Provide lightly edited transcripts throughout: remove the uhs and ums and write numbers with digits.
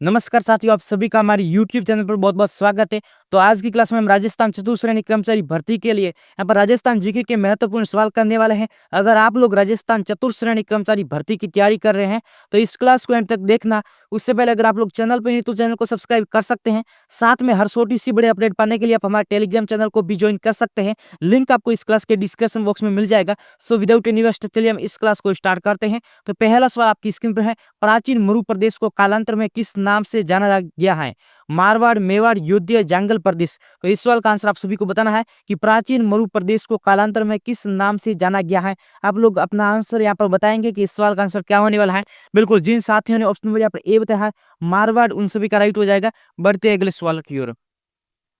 नमस्कार साथियों, आप सभी का हमारे YouTube चैनल पर बहुत-बहुत स्वागत है। तो आज की क्लास में हम राजस्थान चतुर्थ श्रेणी कर्मचारी भर्ती के लिए यहाँ पर राजस्थान जीके के महत्वपूर्ण सवाल करने वाले हैं। अगर आप लोग राजस्थान चतुर्थ श्रेणी कर्मचारी भर्ती की तैयारी कर रहे हैं, तो इस क्लास को एंड तक देखना। उससे पहले अगर आप लोग चैनल पर हैं, तो चैनल को सब्सक्राइब कर सकते हैं। साथ में हर छोटी-सी बड़ी अपडेट पाने के लिए आप हमारे टेलीग्राम चैनल को भी ज्वाइन कर सकते हैं। लिंक आपको इस क्लास के डिस्क्रिप्शन बॉक्स में मिल जाएगा। सो विदाउट एनी वेस्ट चलिए हम इस क्लास को स्टार्ट करते हैं। तो पहला सवाल आपकी स्क्रीन पर है, प्राचीन मरु प्रदेश को कालांतर में किस नाम से जाना गया है? मारवाड़, मेवाड़, योध्या, जांगल प्रदेश। तो इस सवाल का आंसर आप सभी को बताना है कि प्राचीन मरु प्रदेश को कालांतर में किस नाम से जाना गया है। आप लोग अपना आंसर यहाँ पर बताएंगे कि इस सवाल का आंसर क्या होने वाला है। बिल्कुल, जिन साथियों ने ऑप्शन नंबर यहाँ पर ए बताया है मारवाड़, उन सभी का राइट हो जाएगा। बढ़ते हैं अगले सवाल की ओर।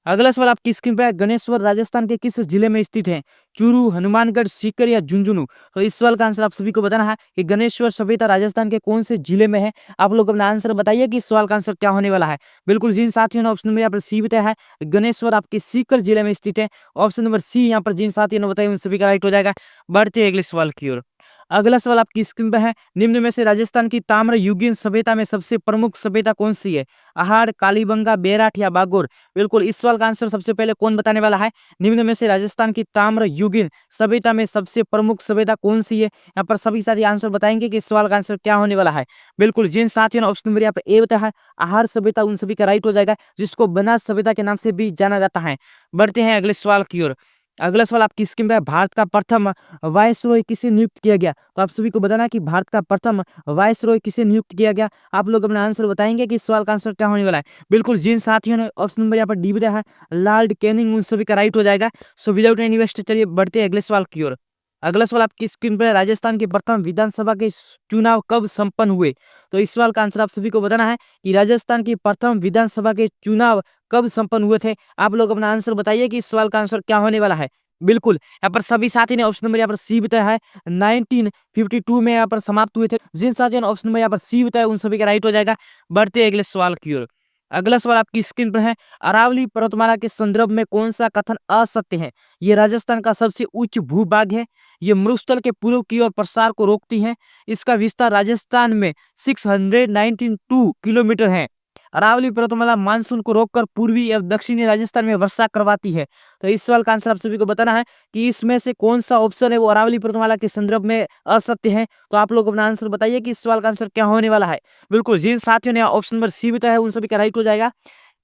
अगला सवाल आपकी स्क्रीन पे है, गणेश्वर राजस्थान के किस जिले में स्थित है? चूरू, हनुमानगढ़, सीकर या झुंझुनू? तो इस सवाल का आंसर आप सभी को बताना है कि गणेश्वर सभ्यता राजस्थान के कौन से जिले में है। आप लोग अपना आंसर बताइए कि इस सवाल का आंसर क्या होने वाला है। बिल्कुल, जिन साथियों ने ऑप्शन नंबर यहाँ पर सी बताया है गणेश्वर आपके सीकर जिले में स्थित है। ऑप्शन नंबर सी यहाँ पर जिन साथियों ने बताया उन सभी का राइट हो जाएगा। बढ़ते हैं अगले सवाल की ओर। अगला सवाल आपकी स्क्रीन पर है, निम्न में से राजस्थान की ताम्र युगीन सभ्यता में सबसे प्रमुख सभ्यता कौन सी है? आहार, कालीबंगा, बेराठ या बागोर? बिल्कुल, इस सवाल का आंसर सबसे पहले कौन बताने वाला है? निम्न में से राजस्थान की ताम्र युगीन सभ्यता में सबसे प्रमुख सभ्यता कौन सी है? यहाँ पर सभी साथी आंसर बताएंगे कि इस सवाल का आंसर क्या होने वाला है। बिल्कुल, जिन साथियों ने ऑप्शन नंबर यहाँ पे ए बताया है आहार सभ्यता, उन सभी का राइट हो जाएगा, जिसको बनास सभ्यता के नाम से भी जाना जाता है। बढ़ते हैं अगले सवाल की ओर। अगला सवाल आपकी स्क्रीन पे है, भारत का प्रथम वायसरॉय किसे नियुक्त किया गया? तो आप सभी को बताना है कि भारत का प्रथम वायसरॉय किसे नियुक्त किया गया। आप लोग अपना आंसर बताएंगे कि इस सवाल का आंसर क्या होने वाला है। बिल्कुल, जिन साथियों ने ऑप्शन नंबर यहाँ पर डी बताया है लॉर्ड कैनिंग, उन सभी का राइट हो जाएगा। सो विदाउट एनी वेस्ट चलिए बढ़ते हैं अगले सवाल की ओर। अगला सवाल आपकी स्क्रीन पर है, राजस्थान के प्रथम विधानसभा के चुनाव कब संपन्न हुए? तो इस सवाल का आंसर आप सभी को बताना है कि राजस्थान की प्रथम विधानसभा के चुनाव कब संपन्न हुए थे। आप लोग अपना आंसर बताइए कि इस सवाल का आंसर क्या होने वाला है। बिल्कुल, यहाँ पर सभी साथी ने ऑप्शन नंबर यहाँ पर सी बताया है 1952 में यहाँ पर समाप्त हुए थे। जिन साथियों ने ऑप्शन नंबर यहाँ पर सी बताया उन सभी का राइट हो जाएगा। बढ़ते हैं अगले सवाल की ओर। अगला सवाल आपकी स्क्रीन पर है, अरावली पर्वतमाला के संदर्भ में कौन सा कथन असत्य है? ये राजस्थान का सबसे उच्च भूभाग है, ये मरुस्थल के पूर्व की ओर प्रसार को रोकती है, इसका विस्तार राजस्थान में 692 किलोमीटर है, अरावली पर्वतमाला मानसून को रोककर पूर्वी एवं दक्षिणी राजस्थान में वर्षा करवाती है। तो इस सवाल का आंसर आप सभी को बताना है कि इसमें से कौन सा ऑप्शन है वो अरावली पर्वतमाला के संदर्भ में असत्य है। तो आप लोग अपना आंसर बताइए कि इस सवाल का आंसर क्या होने वाला है। बिल्कुल, जिन साथियों ने ऑप्शन नंबर सी बताया है उन सभी का राइट हो जाएगा।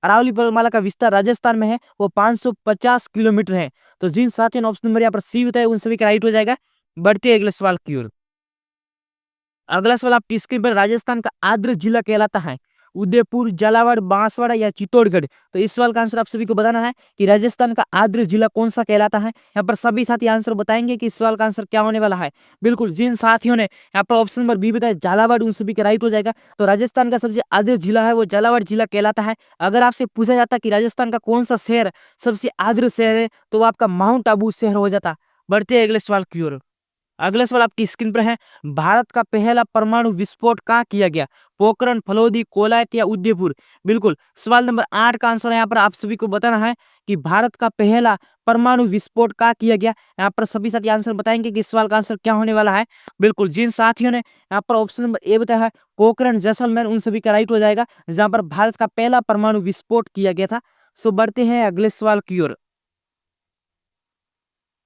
अरावली पर्वतमाला का विस्तार राजस्थान में है वो 550 किलोमीटर है। तो जिन साथियों ने ऑप्शन नंबर यहाँ पर सी बताया उन सभी का राइट हो जाएगा। बढ़ते हैं अगले सवाल की ओर। अगला सवाल आपकी स्क्रीन पर, राजस्थान का आर्द्र जिला कहलाता है उदयपुर, झालावाड़, बांसवाड़ा या चित्तौड़गढ़? तो इस सवाल का आंसर आप सभी को बताना है कि राजस्थान का आर्द्र जिला कौन सा कहलाता है। यहाँ पर सभी साथी आंसर बताएंगे कि इस सवाल का आंसर क्या होने वाला है। बिल्कुल, जिन साथियों ने यहाँ पर ऑप्शन नंबर बी बताया झालावाड़, उन सभी का राइट हो जाएगा। तो राजस्थान का सबसे आर्द्र जिला है वो झालावाड़ जिला कहलाता है। अगर आपसे पूछा जाता कि राजस्थान का कौन सा शहर सबसे आर्द्र शहर है, तो वो आपका माउंट आबू शहर हो जाता। बढ़ते हैं अगले सवाल की ओर। अगला सवाल आपकी स्क्रीन पर है, भारत का पहला परमाणु विस्फोट कहाँ किया गया? पोखरण, फलोदी, कोलायत या उदयपुर? बिल्कुल, सवाल नंबर 8 का आंसर यहाँ पर आप सभी को बताना है कि भारत का पहला परमाणु विस्फोट कहाँ किया गया। यहाँ पर सभी साथी आंसर बताएंगे कि इस सवाल का आंसर क्या होने वाला है। बिल्कुल, जिन साथियों ने यहाँ पर ऑप्शन नंबर ए बताया है पोखरण, जैसलमेर, उन सभी का राइट हो जाएगा, जहाँ पर भारत का पहला परमाणु विस्फोट किया गया था। सो बढ़ते हैं अगले सवाल की ओर।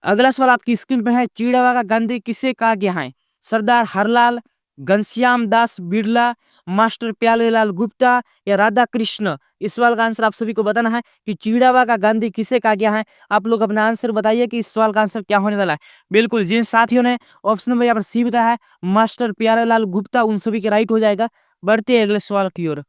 अगला सवाल आपकी स्क्रीन पे है, चिड़वा का गांधी किसे कहा गया है? सरदार हरलाल, घनश्याम दास बिरला, मास्टर प्यारेलाल गुप्ता या राधा कृष्ण? इस सवाल का आंसर आप सभी को बताना है कि चिड़वा का गांधी किसे कहा गया है। आप लोग अपना आंसर बताइए कि इस सवाल का आंसर क्या होने वाला है। बिल्कुल, जिन साथियों ने ऑप्शन नंबर यहाँ पर सी बताया है मास्टर प्यारेलाल गुप्ता, उन सभी के राइट हो जाएगा। बढ़ते हैं अगले सवाल की ओर।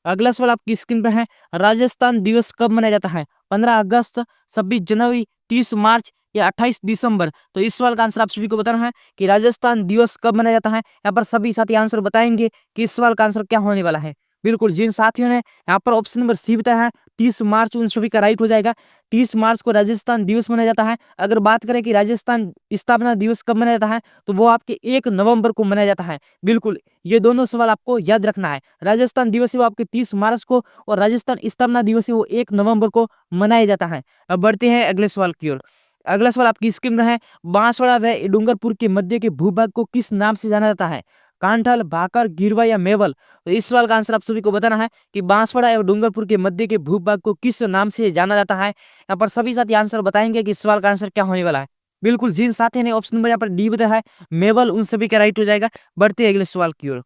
अगला सवाल आपकी स्क्रीन पर है, राजस्थान दिवस कब मनाया जाता है? 15 अगस्त, 26 जनवरी, 30 मार्च या 28 दिसंबर? तो इस सवाल का आंसर आप सभी को बताना है कि राजस्थान दिवस कब मनाया जाता है। यहाँ पर सभी साथी आंसर बताएंगे कि इस सवाल का आंसर क्या होने वाला है। बिल्कुल, जिन साथियों ने यहाँ पर ऑप्शन नंबर सी बताया है 30 मार्च, उन सभी का राइट हो जाएगा। 30 मार्च को राजस्थान दिवस मनाया जाता है। अगर बात करें कि राजस्थान स्थापना दिवस कब मनाया जाता है, तो वो आपके 1 नवंबर को मनाया जाता है। बिल्कुल, ये दोनों सवाल आपको याद रखना है। राजस्थान दिवस है वो आपके 30 मार्च को और राजस्थान स्थापना दिवस है वो 1 नवंबर को मनाया जाता है। अब बढ़ते हैं अगले सवाल की ओर। अगला सवाल आपकी स्क्रीन में है, बांसवाड़ा व डूंगरपुर के मध्य के भूभाग को किस नाम से जाना जाता है? कांठल, भाकर, गिरवा या मेवल। तो इस सवाल का आंसर आप सभी को बताना है कि बांसवाड़ा एवं डूंगरपुर के मध्य के भूभाग को किस नाम से जाना जाता है। यहाँ पर सभी साथी आंसर बताएंगे कि इस सवाल का आंसर क्या होने वाला है। बिल्कुल, जिन साथी ने ऑप्शन नंबर यहाँ पर डी बताया है मेवल, उन सभी का राइट हो जाएगा। बढ़ते हैं अगले सवाल की ओर।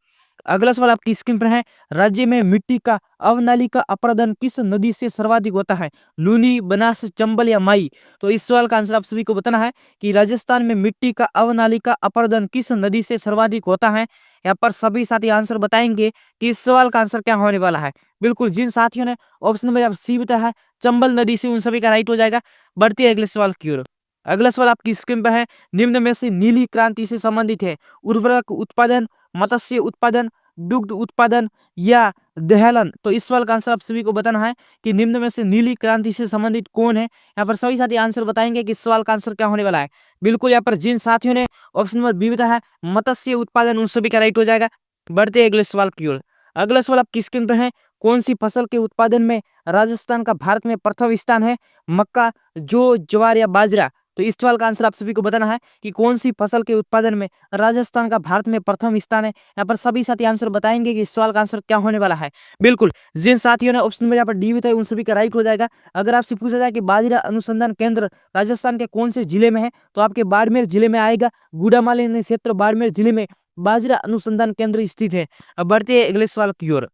अगला सवाल आपकी स्क्रीन पर है, राज्य में मिट्टी का अवनालिका अपरदन किस नदी से सर्वाधिक होता है? लूनी, बनास, चंबल या माई। तो इस सवाल का आंसर आप सभी को बताना है कि राजस्थान में मिट्टी का अवनालिका अपरदन किस नदी से सर्वाधिक होता है। यहाँ पर सभी साथी आंसर बताएंगे कि इस सवाल का आंसर क्या होने वाला है। बिल्कुल, जिन साथियों ने ऑप्शन नंबर सी बताया है चंबल नदी से, उन सभी का राइट हो जाएगा। बढ़ती है अगले सवाल की ओर। अगला सवाल आपकी स्क्रीन पर है, निम्न में से नीली क्रांति से संबंधित है? उर्वरक उत्पादन, मत्स्य उत्पादन, दुग्ध उत्पादन या दहलन। तो इस सवाल का आंसर आप सभी को बताना है कि निम्न में से नीली क्रांति से संबंधित कौन है। यहाँ पर सभी साथी आंसर बताएंगे कि इस सवाल का आंसर क्या होने वाला है। बिल्कुल, यहाँ पर जिन साथियों ने ऑप्शन नंबर बी बताया है मत्स्य उत्पादन, उन सभी का राइट हो जाएगा। बढ़ते अगले सवाल की ओर। अगला सवाल आपकी स्क्रीन पर है, कौन सी फसल के उत्पादन में राजस्थान का भारत में प्रथम स्थान है? मक्का, जौ, ज्वार या बाजरा। तो इस सवाल का आंसर आप सभी को बताना है कि कौन सी फसल के उत्पादन में राजस्थान का भारत में प्रथम स्थान है। यहाँ पर सभी साथी आंसर बताएंगे कि इस सवाल का आंसर क्या होने वाला है। बिल्कुल, जिन साथियों ने ऑप्शन में यहाँ पर डी बताया उन सभी का राइट हो जाएगा। अगर आपसे पूछा जाए कि बाजरा अनुसंधान केंद्र राजस्थान के कौन से जिले में है, तो आपके बाड़मेर जिले में आएगा। गुड़ामाली क्षेत्र बाड़मेर जिले में बाजरा अनुसंधान केंद्र स्थित है। अब बढ़ते हैं अगले सवाल की ओर।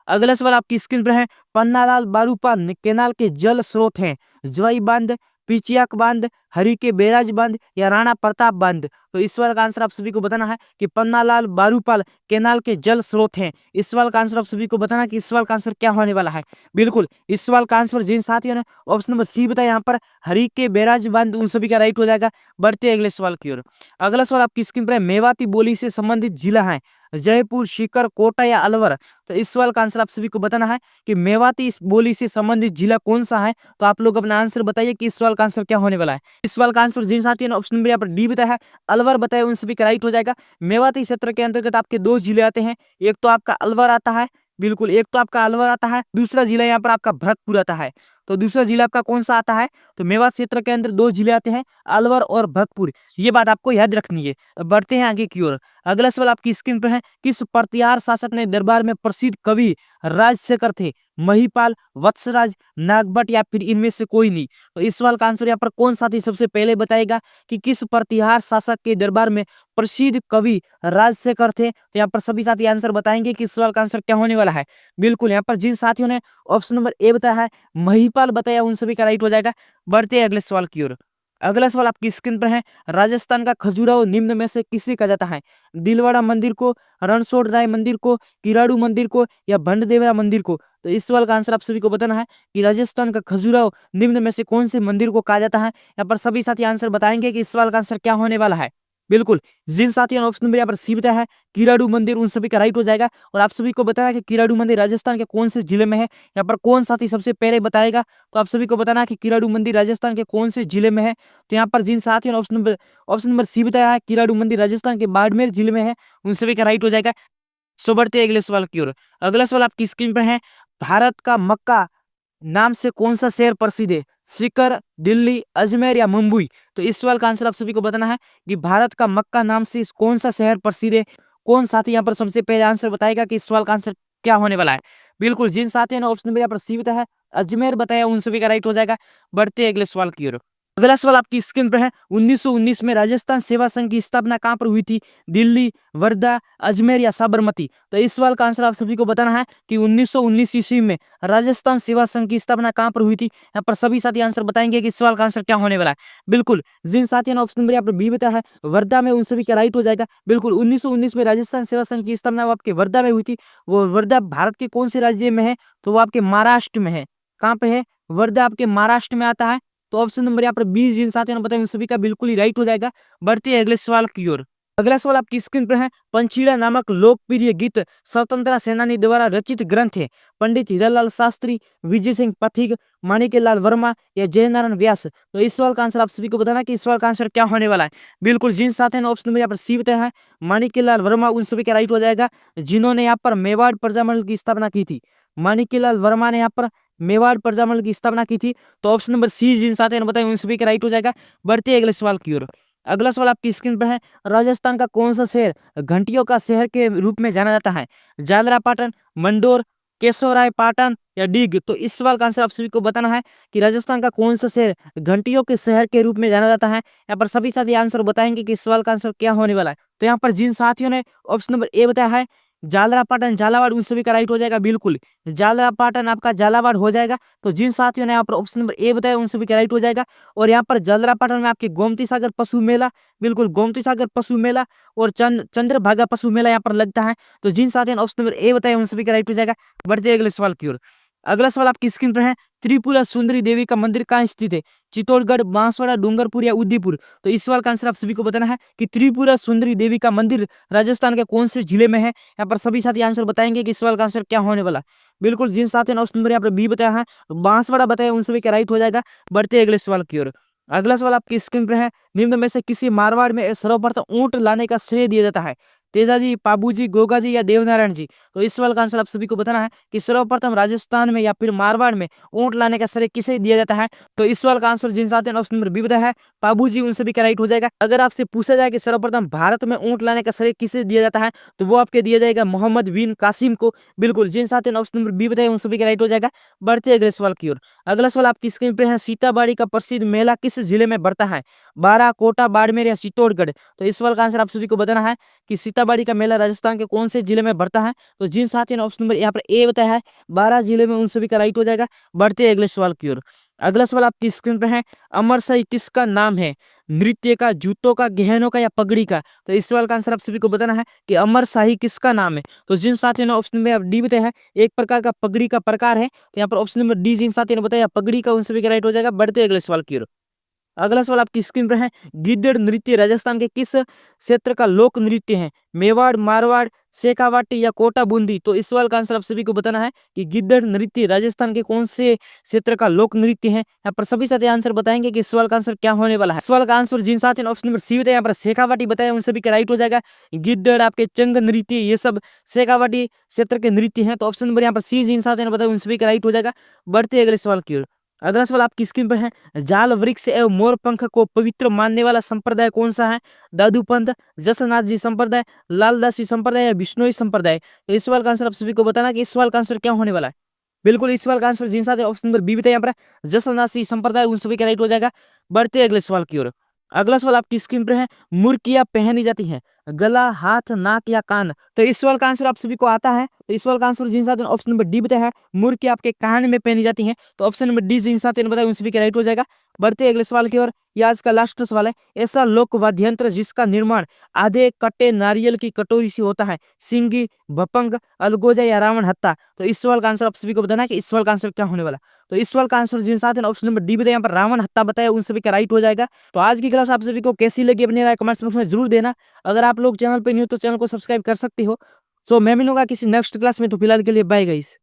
अगला सवाल आपकी स्क्रीन पर है, पन्नालाल बारूपा केनाल के जल स्रोत हैं? जवाई बांध, पिचियाक बांध, हरि के बैराज बांध या राणा प्रताप बांध। तो इस सवाल का आंसर आप सभी को बताना है कि पन्नालाल बारूपाल केनाल के जल स्रोत हैं। इस सवाल का आंसर आप सभी को बताना है कि इस सवाल का आंसर क्या होने वाला है। बिल्कुल, इस सवाल का आंसर जिन साथियों ने ऑप्शन नंबर सी बताया यहाँ पर हरि के बैराज बांध, उन सभी का राइट हो जाएगा। बढ़ते अगले सवाल की ओर। अगला सवाल आपकी स्क्रीन पर है, मेवाती बोली से संबंधित जिला है? जयपुर, सीकर, कोटा या अलवर। तो इस सवाल का आंसर आप सभी को बताना है कि मेवाती इस बोली से संबंधित जिला कौन सा है। तो आप लोग अपना आंसर बताइए कि इस सवाल का आंसर क्या होने वाला है। इस सवाल का आंसर जिन साथियों ने ऑप्शन नंबर यहाँ पर डी बताया है अलवर बताया, उन सभी का राइट हो जाएगा। मेवाती क्षेत्र के अंतर्गत आपके दो जिले आते हैं, एक तो आपका अलवर आता है। बिल्कुल, एक तो आपका अलवर आता है, दूसरा जिला यहाँ पर आपका भरतपुर आता है। तो दूसरा जिला आपका कौन सा आता है? तो मेवात क्षेत्र के अंदर दो जिले आते हैं, अलवर और भरतपुर। ये बात आपको याद रखनी है। बढ़ते हैं आगे की ओर। अगला सवाल आपकी स्क्रीन पर है, किस प्रतिहार शासक ने दरबार में प्रसिद्ध कवि राजशेखर थे? महिपाल, वत्सराज, नागभट्ट या फिर इनमें से कोई नहीं। तो इस सवाल का आंसर यहाँ पर कौन साथी सबसे पहले बताएगा कि किस प्रतिहार शासक के दरबार में प्रसिद्ध कवि राजशेखर थे। तो यहाँ पर सभी साथी आंसर बताएंगे कि इस सवाल का आंसर क्या होने वाला है। बिल्कुल, यहाँ पर जिन साथियों ने ऑप्शन नंबर ए बताया है महिपाल बताया, उन सभी का राइट हो जाएगा। बढ़ते हैं अगले सवाल की ओर। अगला सवाल आपकी स्क्रीन पर है, राजस्थान का खजुराहो निम्न में से किसे कहा जाता है? दिलवाड़ा मंदिर को, रणछोड़ राय मंदिर को, किराड़ू मंदिर को या भंडदेवरा मंदिर को। तो इस सवाल का आंसर आप सभी को बताना है कि राजस्थान का खजुराहो निम्न में से कौन से मंदिर को कहा जाता है। यहाँ पर सभी साथी आंसर बताएंगे कि इस सवाल का आंसर क्या होने वाला है। बिल्कुल, जिन साथियों ने ऑप्शन नंबर यहाँ पर सी बताया है किराड़ू मंदिर, उन सभी का राइट हो जाएगा। और आप सभी को बताया कि किराड़ू मंदिर राजस्थान के कौन से जिले में है। यहाँ पर कौन साथी सबसे पहले बताएगा, तो आप सभी को बताना है कि किराड़ू मंदिर राजस्थान के कौन से जिले में है। तो यहाँ पर जिन साथियों ने ऑप्शन नंबर सी बताया है किराड़ू मंदिर राजस्थान के बाड़मेर जिले में है, उन सभी का राइट हो जाएगा। सो बढ़ते अगले सवाल की ओर। अगला सवाल आपकी स्क्रीन पर है, भारत का मक्का नाम से कौन सा शहर प्रसिद्ध है? सीकर, दिल्ली, अजमेर या मुंबई। तो इस सवाल का आंसर आप सभी को बताना है कि भारत का मक्का नाम से कौन सा शहर प्रसिद्ध है। कौन साथी यहाँ पर सबसे पहले आंसर बताएगा कि इस सवाल का आंसर क्या होने वाला है। बिल्कुल, जिन साथियों ने ऑप्शन नंबर यहाँ पर सी बताया है अजमेर बताया, उन सभी का राइट हो जाएगा। बढ़ते अगले सवाल की ओर। अगला सवाल आपकी स्क्रीन पर है, 1919 में राजस्थान सेवा संघ की स्थापना कहाँ पर हुई थी? दिल्ली, वर्धा, अजमेर या साबरमती। तो इस सवाल का आंसर आप सभी को बताना है कि 1919 ईस्वी में राजस्थान सेवा संघ की स्थापना कहाँ पर हुई थी। यहाँ पर सभी साथी आंसर बताएंगे कि इस सवाल का आंसर क्या होने वाला है। बिल्कुल, जिन साथियों ने ऑप्शन नंबर यहाँ पर बी बताया है वर्धा में, उन सभी का राइट हो जाएगा। बिल्कुल, 1919 में राजस्थान सेवा संघ की स्थापना वो आपके वर्धा में हुई थी। वो वर्धा भारत के कौन से राज्य में है? तो वो आपके महाराष्ट्र में है। कहाँ पे है? वर्धा आपके महाराष्ट्र में आता है। तो ऑप्शन नंबर यहाँ पर 20 जिन साथियों ने बताया उन सभी का बिल्कुल ही राइट हो जाएगा। बढ़ते हैं अगले सवाल की ओर। अगला सवाल आपकी स्क्रीन पर है, पंचीड़ा नामक लोकप्रिय गीत स्वतंत्रता सेनानी द्वारा रचित ग्रंथ है? पंडित हीरालाल शास्त्री, विजय सिंह पथिक, माणिक्यलाल वर्मा या जयनारायण व्यास। तो इस सवाल का आंसर आप सभी को बताना कि इस सवाल का आंसर क्या होने वाला है। बिल्कुल, जिन साथियों ने ऑप्शन नंबर यहाँ पर सी बताया है माणिक्यलाल वर्मा, उन सभी का राइट हो जाएगा, जिन्होंने यहाँ पर मेवाड़ प्रजामंडल की स्थापना की थी। माणिक्यलाल वर्मा ने यहाँ पर मेवाड़ प्रजामंडल की स्थापना की थी। तो ऑप्शन नंबर सी जिन साथियों ने बताया उन सभी का राइट हो जाएगा। बढ़ते अगले सवाल की ओर। अगला सवाल आपकी स्क्रीन पे है, राजस्थान का कौन सा शहर घंटियों का शहर के रूप में जाना जाता है? जालरापाटन, मंडोर, केशवरायपाटन या डीग? तो इस सवाल का आंसर आप सभी को बताना है कि राजस्थान का कौन सा शहर घंटियों के शहर के रूप में जाना जाता है। यहाँ पर सभी साथी आंसर बताएंगे कि इस सवाल का आंसर क्या होने वाला है। तो यहाँ पर जिन साथियों ने ऑप्शन नंबर ए बताया है जालरापाटन झालावाड़, उन सभी का राइट हो जाएगा बिल्कुल। जालरापाटन आपका झालावाड़ हो जाएगा। तो जिन साथियों ने यहाँ पर ऑप्शन नंबर ए बताया उन सभी का राइट हो जाएगा। और यहाँ पर जालरापाटन में आपके गोमती सागर पशु मेला, बिल्कुल गोमती सागर पशु मेला और चंद्रभागा पशु मेला यहाँ पर लगता है। तो जिन साथियों ने ऑप्शन नंबर ए बताया उन सभी का राइट हो जाएगा। बढ़ते अगले सवाल की ओर। अगला सवाल आपकी स्क्रीन पर है, त्रिपुरा सुंदरी देवी का मंदिर कहाँ स्थित है? चित्तौड़गढ़, बांसवाड़ा, डूंगरपुर या उदयपुर? तो इस सवाल का आंसर आप सभी को बताना है कि त्रिपुरा सुंदरी देवी का मंदिर राजस्थान के कौन से जिले में है। यहाँ पर सभी साथी आंसर बताएंगे कि इस सवाल का आंसर क्या होने वाला। बिल्कुल जिन साथियों ने ऑप्शन नंबर यहाँ पर बी बताया है, बांसवाड़ा बताया, उन सभी का राइट हो जाएगा। बढ़ते अगले सवाल की ओर। अगला सवाल आपकी स्क्रीन पर है, निम्न में से किसी मारवाड़ में सर्वप्रथम ऊंट लाने का श्रेय दिया जाता है? तेजाजी, पाबूजी, गोगाजी या देवनारायण जी? तो इस सवाल का आंसर आप सभी को बताना है कि सर्वप्रथम राजस्थान में या फिर मारवाड़ में ऊंट लाने का श्रेय किसे दिया जाता है। तो इस सवाल का आंसर जिन साथियों ने ऑप्शन नंबर बी बताया है पाबूजी, उन सभी का राइट हो जाएगा। अगर आपसे पूछा जाए कि सर्वप्रथम भारत में ऊंट लाने का श्रेय किसे दिया जाता है तो वो आपके दिया जाएगा मोहम्मद बिन कासिम को। बिल्कुल जिन साथियों ने ऑप्शन नंबर बी बताया उन सभी का राइट हो जाएगा। बढ़ते अगले सवाल की ओर। अगला सवाल आपकी स्क्रीन पे है, सीताबाड़ी का प्रसिद्ध मेला किस जिले में बढ़ता है? बारा, कोटा, बाड़मेर या चित्तौड़गढ़? तो इस सवाल का आंसर आप सभी को बताना है कि सीताबाड़ी का मेला राजस्थान के कौन से जिले में बढ़ता है। तो जिन साथियों ने ऑप्शन नंबर यहाँ पर ए बताया है 12 जिले में, उन सभी का राइट हो जाएगा। बढ़ते अगले सवाल की ओर। अगला सवाल आपकी स्क्रीन पे है, अमरसाई किसका नाम है? नृत्य का, जूतों का, गहनों का या पगड़ी का? तो इस सवाल का आंसर आप सभी को बताना है कि अमरशाही किसका नाम है। तो जिन साथियों ने ऑप्शन में डी बताया है एक प्रकार का पगड़ी का प्रकार है, तो यहाँ पर ऑप्शन नंबर डी जिन साथियों ने बताया पगड़ी का, उन सभी का राइट हो जाएगा। बढ़ते अगले सवाल की ओर। अगला सवाल आपकी स्क्रीन पर है, गिद्दड़ नृत्य राजस्थान के किस क्षेत्र का लोक नृत्य है? मेवाड़, मारवाड़, शेखावाटी या कोटा बूंदी? तो इस सवाल का आंसर आप सभी को बताना है कि गिद्दड़ नृत्य राजस्थान के कौन से क्षेत्र का लोक नृत्य है। यहाँ पर सभी साथी आंसर बताएंगे कि इस सवाल का आंसर क्या होने वाला है। इस सवाल का आंसर जिन साथी ने ऑप्शन नंबर सी बताया यहाँ पर शेखावाटी बताया उन सभी का राइट हो जाएगा। गिद्दड़, आपके चंग नृत्य, ये सब शेखावाटी क्षेत्र के नृत्य हैं। तो ऑप्शन नंबर यहाँ पर सी जिन साथी ने बताया उन सभी का राइट हो जाएगा। बढ़ते अगले सवाल की ओर। अगला सवाल आपकी स्क्रीन पर है, जाल वृक्ष एवं मोर पंख को पवित्र मानने वाला संप्रदाय कौन सा है? दादू पंथ, जसनाथ जी संप्रदाय, लालदासी संप्रदाय या बिश्नोई संप्रदाय? तो इस सवाल का आंसर आप सभी को बताना कि इस सवाल का आंसर क्या होने वाला है। बिल्कुल इस सवाल का आंसर जिन साथ ऑप्शन नंबर बी बताया यहाँ पर जसनासी संप्रदाय, उन सभी का राइट हो जाएगा। बढ़ते अगले सवाल की ओर। अगला सवाल आपकी स्क्रीन पर है, मुर्कियां पहनी जाती है गला, हाथ, नाक या कान? तो इस सवाल का आंसर आप सभी को आता है। तो इस सवाल का आंसर जिन साथियों ने ऑप्शन नंबर डी बताया है मुर्कियां आपके कान में पहनी जाती हैं, तो ऑप्शन नंबर डी जिन साथियों ने बताया उन सभी का राइट हो जाएगा। बढ़ते अगले सवाल की ओर। यह आज का लास्ट सवाल है, ऐसा लोक वाद्य यंत्र जिसका निर्माण आधे कटे नारियल की कटोरी से होता है? सिंगी, भपंग, अलगोजा या रावण हत्ता? तो इस सवाल का आंसर आप सभी को बताना है कि इस सवाल का आंसर क्या होने वाला। तो इस सवाल का आंसर जिन साथियों ने ऑप्शन नंबर डी बताया यहाँ पर रावण हत्ता बताया उन सभी का राइट हो जाएगा। तो आज की क्लास आप सभी को कैसी लगी अपनी राय कमेंट्स बॉक्स में जरूर देना। अगर आप लोग चैनल पर न्यू तो चैनल को सब्सक्राइब कर सकते हो। सो मैं मिलूंगा किसी नेक्स्ट क्लास में, तो फिलहाल के लिए बाय गाइस।